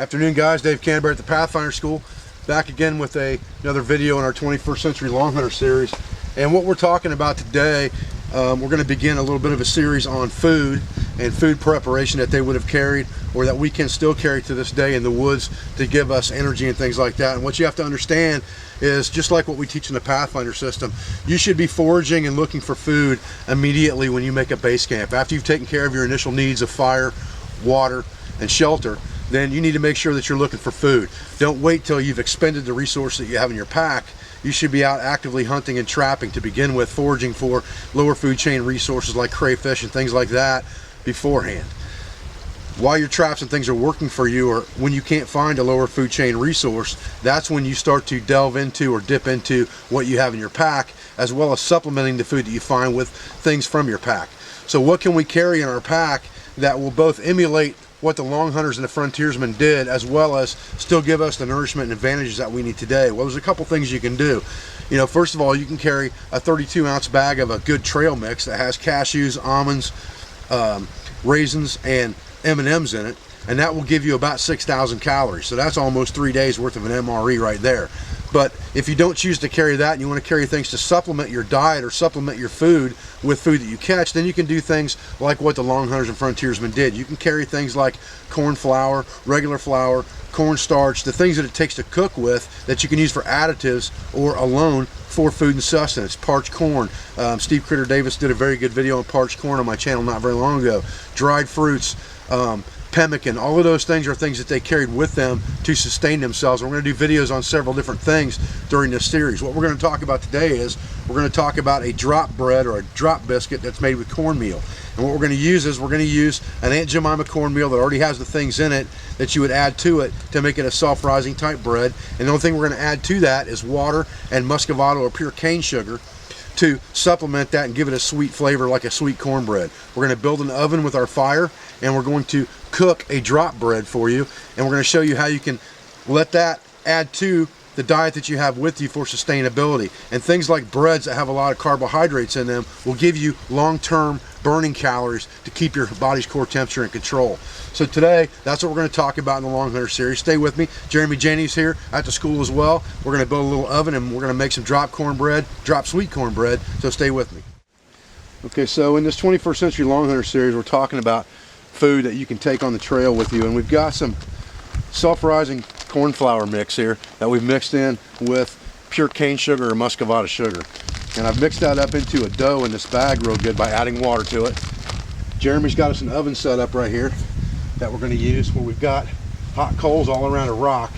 Afternoon guys, Dave Canterbury at the Pathfinder School, back again with another video in our 21st Century Long Hunter series. And what we're talking about today, we're going to begin a little bit of a series on food and food preparation that they would have carried or that we can still carry to this day in the woods to give us energy and things like that. And what you have to understand is, just like what we teach in the Pathfinder system, you should be foraging and looking for food immediately when you make a base camp. After you've taken care of your initial needs of fire, water, and shelter, then you need to make sure that you're looking for food. Don't wait till you've expended the resource that you have in your pack. You should be out actively hunting and trapping to begin with, foraging for lower food chain resources like crayfish and things like that beforehand. While your traps and things are working for you, or when you can't find a lower food chain resource, that's when you start to delve into or dip into what you have in your pack, as well as supplementing the food that you find with things from your pack. So what can we carry in our pack that will both emulate what the long hunters and the frontiersmen did, as well as still give us the nourishment and advantages that we need today? Well, there's a couple things you can do. You know, first of all, you can carry a 32-ounce bag of a good trail mix that has cashews, almonds, raisins, and M&Ms in it, and that will give you about 6,000 calories. So that's almost 3 days worth of an MRE right there. But if you don't choose to carry that and you want to carry things to supplement your diet or supplement your food with food that you catch, then you can do things like what the long hunters and frontiersmen did. You can carry things like corn flour, regular flour, cornstarch, the things that it takes to cook with that you can use for additives or alone for food and sustenance. Parched corn. Steve Critter Davis did a very good video on parched corn on my channel not very long ago. Dried fruits, pemmican, all of those things are things that they carried with them to sustain themselves. We're going to do videos on several different things during this series. What we're going to talk about today is we're going to talk about a drop bread or a drop biscuit that's made with cornmeal. And what we're going to use is we're going to use an Aunt Jemima cornmeal that already has the things in it that you would add to it to make it a soft-rising type bread. And the only thing we're going to add to that is water and muscovado or pure cane sugar to supplement that and give it a sweet flavor like a sweet cornbread. We're going to build an oven with our fire, and we're going to cook a drop bread for you, and we're going to show you how you can let that add to the diet that you have with you for sustainability. And things like breads that have a lot of carbohydrates in them will give you long-term burning calories to keep your body's core temperature in control. So today, that's what we're going to talk about in the Long Hunter series. Stay with me. Jeremy Janey's here at the school as well. We're going to build a little oven and we're going to make some drop cornbread, drop sweet cornbread, so stay with me. Okay, so in this 21st Century Long Hunter series, we're talking about food that you can take on the trail with you, and we've got some self-rising corn flour mix here that we've mixed in with pure cane sugar or muscovado sugar. And I've mixed that up into a dough in this bag real good by adding water to it. Jeremy's got us an oven set up right here that we're going to use, where we've got hot coals all around a rock.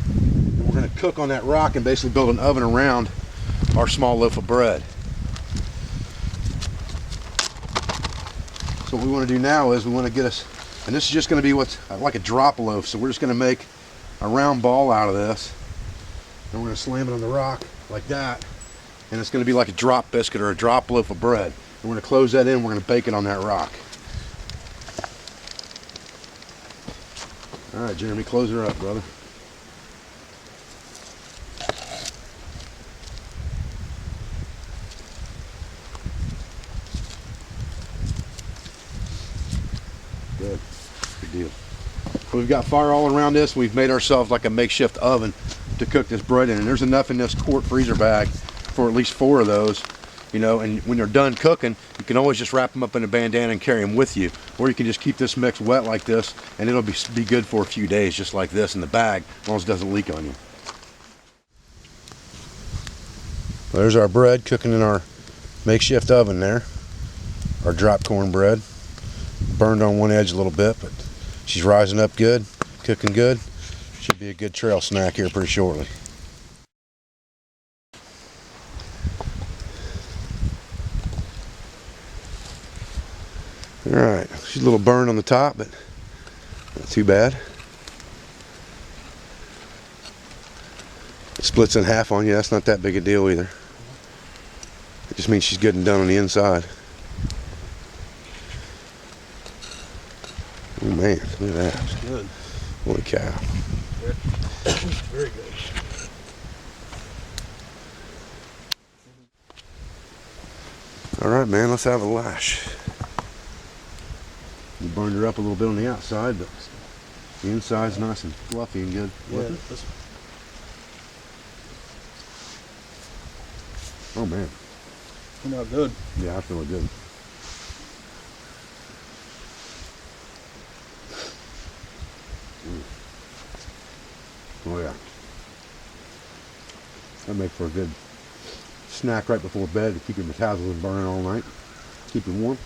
And we're going to cook on that rock and basically build an oven around our small loaf of bread. So what we want to do now is we want to get us, and this is just going to be what's like a drop loaf, so we're just going to make a round ball out of this, and we're going to slam it on the rock like that, and it's going to be like a drop biscuit or a drop loaf of bread. And we're going to close that in, we're going to bake it on that rock. All right, Jeremy, close her up, brother. Good. Good deal. We've got fire all around this. We've made ourselves like a makeshift oven to cook this bread in, and there's enough in this quart freezer bag for at least 4 of those, you know. And when they're done cooking, you can always just wrap them up in a bandana and carry them with you, or you can just keep this mix wet like this and it'll be good for a few days just like this in the bag, as long as it doesn't leak on you. There's our bread cooking in our makeshift oven there, our drop corn bread. Burned on one edge a little bit, but she's rising up good, cooking good. Should be a good trail snack here pretty shortly. Alright, she's a little burned on the top, but not too bad. It splits in half on you, that's not that big a deal either. It just means she's good and done on the inside. Oh man, look at that. That's good. Holy cow. Very good. Alright man, let's have a lash. We burned her up a little bit on the outside, but The inside's nice and fluffy and good. Yeah. Oh man. You know, good. Yeah, that's really good. Oh yeah. That makes for a good snack right before bed to keep your metabolism burning all night. Keep you warm.